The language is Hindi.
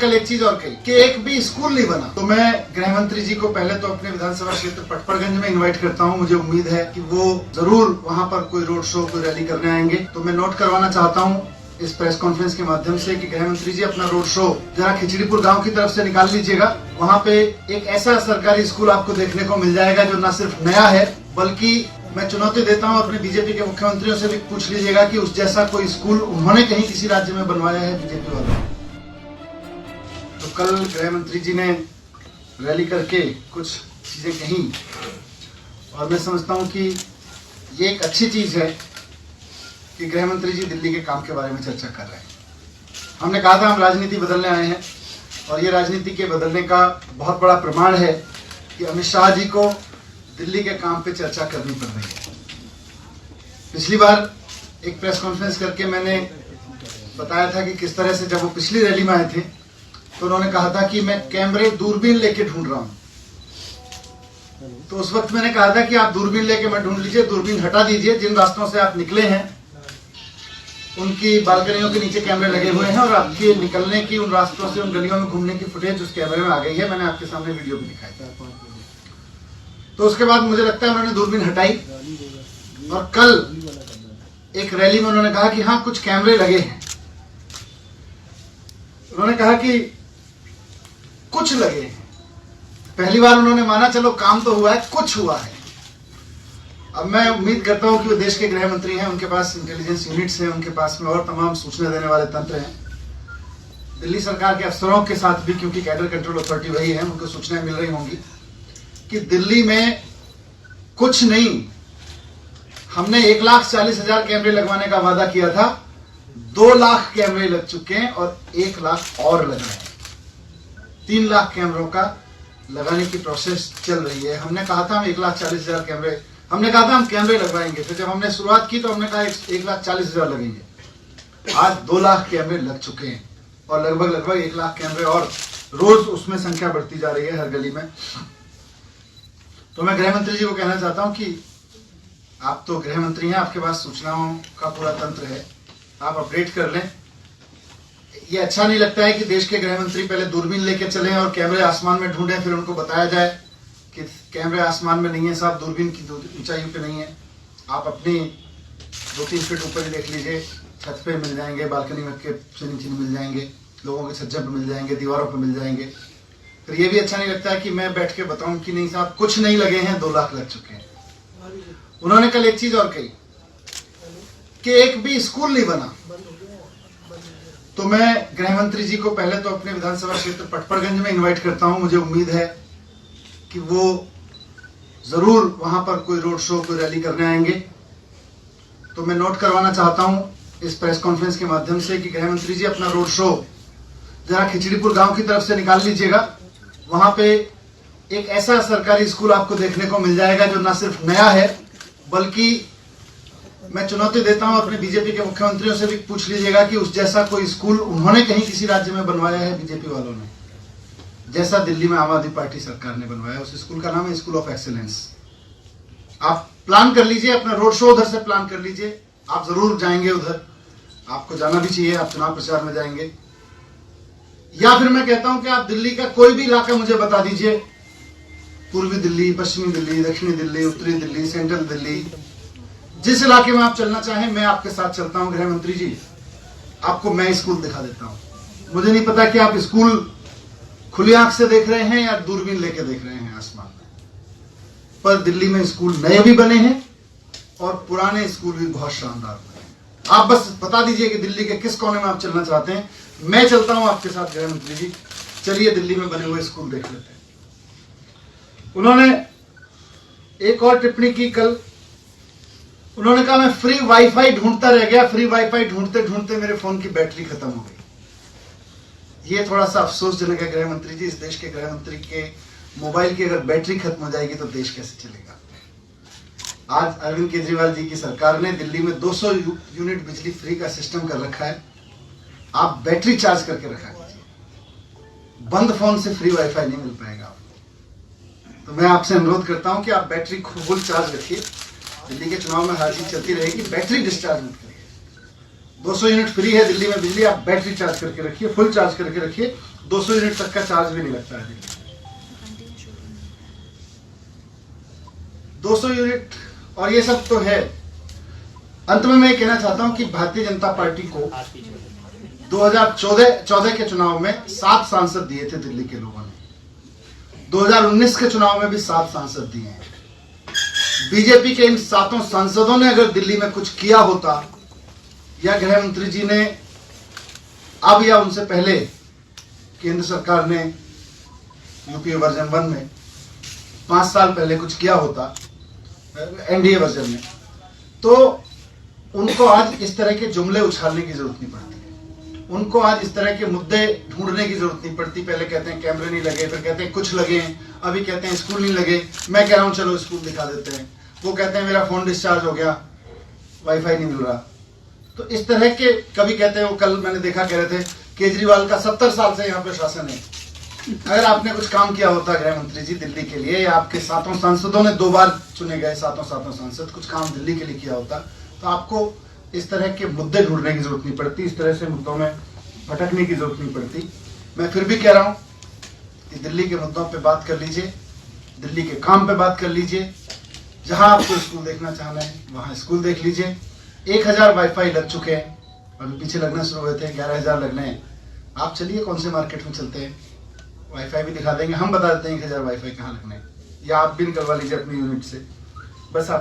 कल एक चीज और कही कि एक भी स्कूल नहीं बना। तो मैं गृह मंत्री जी को पहले तो अपने विधानसभा क्षेत्र पटपड़गंज में इनवाइट करता हूं। मुझे उम्मीद है कि वो जरूर वहां पर कोई रोड शो, कोई रैली करने आएंगे। तो मैं नोट करवाना चाहता हूं इस प्रेस कॉन्फ्रेंस के माध्यम से कि गृह मंत्री जी अपना रोड शो जरा खिचड़ीपुर गांव की तरफ से निकाल लीजिएगा। वहां पे एक ऐसा सरकारी स्कूल आपको देखने को मिल जाएगा जो न सिर्फ नया है, बल्कि मैं चुनौती देता हूं अपने बीजेपी के मुख्यमंत्रियों से भी पूछ लीजिएगा कि उस जैसा कोई स्कूल उन्होंने कहीं किसी राज्य में बनवाया है बीजेपी वालों ने। तो कल गृह मंत्री जी ने रैली करके कुछ चीजें कही और मैं समझता हूं कि ये एक अच्छी चीज है कि गृह मंत्री जी दिल्ली के काम के बारे में चर्चा कर रहे हैं। हमने कहा था हम राजनीति बदलने आए हैं और ये राजनीति के बदलने का बहुत बड़ा प्रमाण है कि अमित शाह जी को दिल्ली के काम पे चर्चा करनी पड़ रही है। पिछली बार एक प्रेस कॉन्फ्रेंस करके मैंने बताया था कि किस तरह से जब वो पिछली रैली में आए थे तो उन्होंने कहा था कि मैं कैमरे दूरबीन लेके ढूंढ रहा हूं। तो उस वक्त मैंने कहा था कि आप दूरबीन लेके मत ढूंढ लीजिए, दूरबीन हटा दीजिए। जिन रास्तों से आप निकले हैं उनकी बालकनियों के नीचे कैमरे लगे हुए हैं और आपके निकलने की, उन रास्तों से, उन गलियों में घूमने की फुटेज उस कैमरे में आ गई है। मैंने आपके सामने वीडियो भी दिखाई था। तो उसके बाद मुझे लगता है उन्होंने दूरबीन हटाई और कल एक रैली में उन्होंने कहा कि हाँ, कुछ कैमरे लगे हैं। उन्होंने कहा कि कुछ लगे हैं। पहली बार उन्होंने माना, चलो काम तो हुआ है, कुछ हुआ है। अब मैं उम्मीद करता हूं कि वो देश के गृह मंत्री हैं, उनके पास इंटेलिजेंस यूनिट्स हैं, उनके पास में और तमाम सूचना देने वाले तंत्र हैं। दिल्ली सरकार के अफसरों के साथ भी, क्योंकि कैडर कंट्रोल अथॉरिटी वही है, उनको सूचनाएं मिल रही होंगी कि दिल्ली में कुछ नहीं, हमने 1,40,000 कैमरे लगवाने का वादा किया था, 2 लाख कैमरे लग चुके हैं और 1 लाख और लग रहे हैं। 3 लाख कैमरों का लगाने की प्रोसेस चल रही है। हमने कहा था हम 1,40,000 कैमरे, हमने कहा था हम कैमरे लगवाएंगे। फिर जब हमने शुरुआत की तो हमने कहा 1,40,000 लगेंगे। आज 2 लाख कैमरे लग चुके हैं और लगभग 1 लाख कैमरे और रोज उसमें संख्या बढ़ती जा रही है हर गली में। तो मैं गृह मंत्री जी को कहना चाहता हूं कि आप तो गृह मंत्री हैं, आपके पास सूचनाओं का पूरा तंत्र है, आप अपडेट कर लें। ये अच्छा नहीं लगता है कि देश के गृह मंत्री पहले दूरबीन लेके चलें और कैमरे आसमान में ढूंढें, फिर उनको बताया जाए कि कैमरे आसमान में नहीं है साहब, दूरबीन की ऊंचाई पे नहीं है। आप अपनी 2-3 फीट ऊपर ही देख लीजिए, छत पे मिल जाएंगे, बालकनी में के से नीचे मिल जाएंगे, लोगों के छज्जे पे मिल जाएंगे, दीवारों पे मिल जाएंगे। फिर ये भी अच्छा नहीं लगता है कि मैं बैठ के बताऊं कि नहीं साहब, कुछ नहीं लगे हैं, 2 लाख लग चुके हैं। उन्होंने कल एक चीज और कही कि एक भी स्कूल नहीं बना। तो मैं गृह मंत्री जी को पहले तो अपने विधानसभा क्षेत्र पटपड़गंज में इनवाइट करता हूं। मुझे उम्मीद है कि वो जरूर वहां पर कोई रोड शो, कोई रैली करने आएंगे। तो मैं नोट करवाना चाहता हूं इस प्रेस कॉन्फ्रेंस के माध्यम से कि गृह मंत्री जी अपना रोड शो जरा खिचड़ीपुर गांव की तरफ से निकाल लीजिएगा। वहां पे एक ऐसा सरकारी स्कूल आपको देखने को मिल जाएगा जो न सिर्फ नया है, बल्कि मैं चुनौती देता हूं अपने बीजेपी के मुख्यमंत्रियों से भी पूछ लीजिएगा कि उस जैसा कोई स्कूल उन्होंने कहीं किसी राज्य में बनवाया है बीजेपी वालों ने, जैसा दिल्ली में आम आदमी पार्टी सरकार ने बनवाया। उस स्कूल का नाम है स्कूल ऑफ एक्सीलेंस। आप प्लान कर लीजिए, अपना रोड शो उधर से प्लान कर लीजिए। आप जरूर जाएंगे उधर, आपको जाना भी चाहिए, आप चुनाव प्रचार में जाएंगे। या फिर मैं कहता हूं कि आप दिल्ली का कोई भी इलाका मुझे बता दीजिए, पूर्वी दिल्ली, पश्चिमी दिल्ली, दक्षिणी दिल्ली, उत्तरी दिल्ली, सेंट्रल दिल्ली, जिस इलाके में आप चलना चाहें मैं आपके साथ चलता हूं गृह मंत्री जी। आपको मैं स्कूल दिखा देता हूं। मुझे नहीं पता कि आप स्कूल खुली आंख से देख रहे हैं या दूरबीन लेके देख रहे हैं आसमान में, पर दिल्ली में स्कूल नए भी बने हैं और पुराने स्कूल भी बहुत शानदार बने हैं। आप बस बता दीजिए कि दिल्ली के किस कोने में आप चलना चाहते हैं, मैं चलता हूं आपके साथ गृह मंत्री जी। चलिए दिल्ली में बने हुए स्कूल देख लेते हैं। उन्होंने एक और टिप्पणी की कल। उन्होंने कहा मैं फ्री वाईफाई ढूंढता रह गया, फ्री वाईफाई ढूंढते ढूंढते मेरे फोन की बैटरी खत्म हो गई। ये थोड़ा सा अफसोसजनक है गृह मंत्री जी। इस देश के गृह मंत्री के मोबाइल की अगर बैटरी खत्म हो जाएगी तो देश कैसे चलेगा। आज अरविंद केजरीवाल जी की सरकार ने दिल्ली में 200 यूनिट बिजली फ्री का सिस्टम कर रखा है। आप बैटरी चार्ज करके रखा कीजिए, बंद फोन से फ्री वाईफाई नहीं मिल पाएगा आपको। तो मैं आपसे अनुरोध करता हूं कि आप बैटरी फुल चार्ज रखिए। दिल्ली के चुनाव में हर चीज चलती रहेगी, बैटरी डिस्चार्ज मत करिए। 200 यूनिट फ्री है दिल्ली में बिजली, आप बैटरी चार्ज करके रखिए, फुल चार्ज करके रखिए, 200 यूनिट तक का चार्ज भी नहीं लगता है दिल्ली। 200 यूनिट, और ये सब तो है। अंत में मैं ये कहना चाहता हूं कि भारतीय जनता पार्टी को 2014 के चुनाव में 7 सांसद दिए थे दिल्ली के लोगों ने, 2019 के चुनाव में भी 7 सांसद दिए हैं। बीजेपी के इन 7 सांसदों ने अगर दिल्ली में कुछ किया होता, या गृह मंत्री जी ने अब या उनसे पहले केंद्र सरकार ने यूपीए वर्जन 1 में 5 साल पहले कुछ किया होता, एनडीए वर्जन में, तो उनको आज इस तरह के जुमले उछालने की जरूरत नहीं पड़ती, उनको आज इस तरह के मुद्दे ढूंढने की जरूरत नहीं पड़ती। पहले कहते हैं कैमरे नहीं लगे, फिर कहते हैं कुछ लगे हैं, अभी कहते हैं स्कूल नहीं लगे। मैं कह रहा हूं चलो स्कूल दिखा देते हैं, वो कहते हैं मेरा फोन डिस्चार्ज हो गया, वाईफाई नहीं मिल रहा। तो इस तरह के, कभी कहते हैं, वो कल मैंने देखा कह रहे थे केजरीवाल का 70 साल से यहाँ पे शासन है। अगर आपने कुछ काम किया होता गृह मंत्री जी दिल्ली के लिए, या आपके 7 सांसदों ने 2 बार चुने गए 7 सांसद कुछ काम दिल्ली के लिए किया होता, तो आपको इस तरह के मुद्दे ढूंढने की जरूरत नहीं पड़ती, इस तरह से मुद्दों में भटकने की जरूरत नहीं पड़ती। मैं फिर भी कह रहा हूं कि दिल्ली के मुद्दों पे बात कर लीजिए, दिल्ली के काम पे बात कर लीजिए। जहां आपको स्कूल देखना चाहना है वहां स्कूल देख लीजिए। 1000 वाईफाई लग चुके हैं, अभी पीछे लगना शुरू हुए थे, 11000 लगने हैं। आप चलिए कौन से मार्केट में चलते हैं, वाईफाई भी दिखा देंगे, हम बता देते हैं 1000 वाईफाई कहाँ लगने हैं, या आप भी निकलवा लीजिए अपनी यूनिट से। बस आप